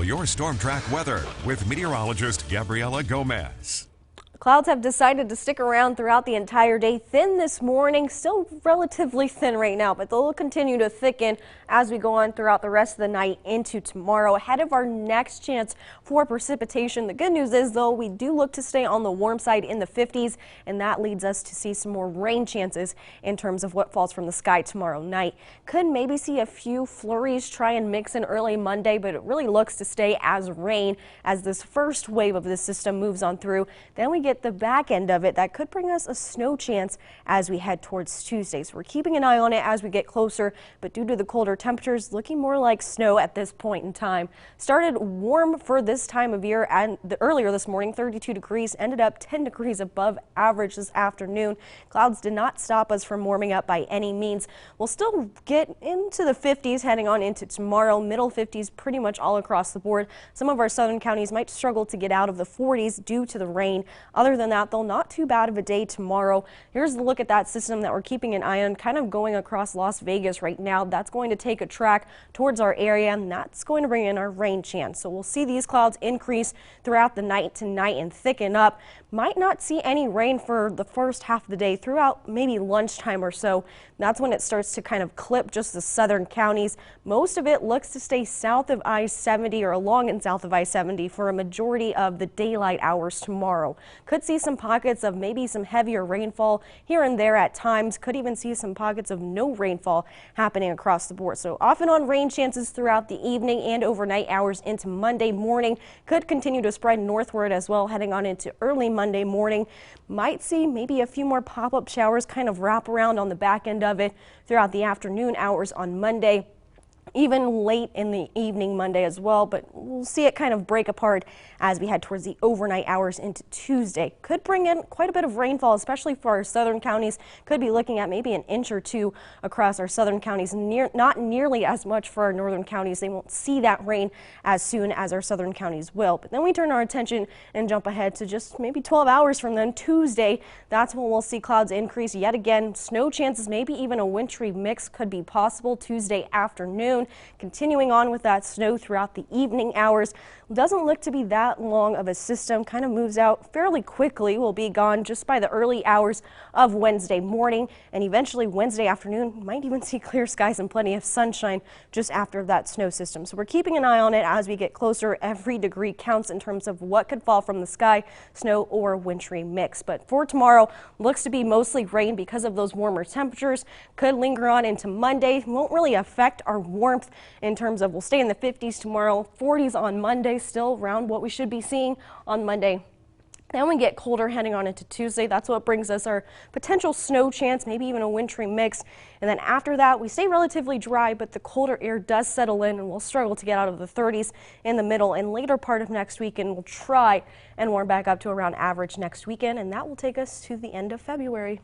Now, your Storm Track weather with meteorologist Gabriela Gomez. Clouds have decided to stick around throughout the entire day. Thin this morning, still relatively thin right now, but they'll continue to thicken as we go on throughout the rest of the night into tomorrow. Ahead of our next chance for precipitation, the good news is, though, we do look to stay on the warm side in the 50s, and that leads us to see some more rain chances in terms of what falls from the sky tomorrow night. Could maybe see a few flurries try and mix in early Monday, but it really looks to stay as rain as this first wave of this system moves on through. Then we get the back end of it that could bring us a snow chance as we head towards Tuesday. So we're keeping an eye on it as we get closer, but due to the colder temperatures, looking more like snow at this point in time. Started warm for this time of year, and earlier this morning, 32 degrees, ended up 10 degrees above average this afternoon. Clouds did not stop us from warming up by any means. We'll still get into the 50s heading on into tomorrow, middle 50s pretty much all across the board. Some of our southern counties might struggle to get out of the 40s due to the rain. Other than that, though, not too bad of a day tomorrow. Here's a look at that system that we're keeping an eye on, kind of going across Las Vegas right now. That's going to take a track towards our area, and that's going to bring in our rain chance. So we'll see these clouds increase throughout the night tonight and thicken up. Might not see any rain for the first half of the day throughout maybe lunchtime or so. That's when it starts to kind of clip just the southern counties. Most of it looks to stay south of I-70 or along and south of I-70 for a majority of the daylight hours tomorrow. Could see some pockets of maybe some heavier rainfall here and there at times. Could even see some pockets of no rainfall happening across the board. So off and on rain chances throughout the evening and overnight hours into Monday morning. Could continue to spread northward as well heading on into early Monday morning. Might see maybe a few more pop-up showers kind of wrap around on the back end of it throughout the afternoon hours on Monday. Even late in the evening Monday as well, but we'll see it kind of break apart as we head towards the overnight hours into Tuesday. Could bring in quite a bit of rainfall, especially for our southern counties. Could be looking at maybe an inch or two across our southern counties, not nearly as much for our northern counties. They won't see that rain as soon as our southern counties will. But then we turn our attention and jump ahead to just maybe 12 hours from then, Tuesday. That's when we'll see clouds increase yet again. Snow chances, maybe even a wintry mix could be possible Tuesday afternoon. Continuing on with that snow throughout the evening hours. Doesn't look to be that long of a system, kind of moves out fairly quickly. Will be gone just by the early hours of Wednesday morning, and eventually Wednesday afternoon. Might even see clear skies and plenty of sunshine just after that snow system. So we're keeping an eye on it as we get closer. Every degree counts in terms of what could fall from the sky, snow or wintry mix. But for tomorrow, looks to be mostly rain because of those warmer temperatures. Could linger on into Monday. Won't really affect our warmth in terms of we'll stay in the 50s tomorrow, 40s on Monday, still around what we should be seeing on Monday. Then we get colder heading on into Tuesday. That's what brings us our potential snow chance, maybe even a wintry mix. And then after that, we stay relatively dry, but the colder air does settle in and we'll struggle to get out of the 30s in the middle and later part of next week, and we'll try and warm back up to around average next weekend. And that will take us to the end of February.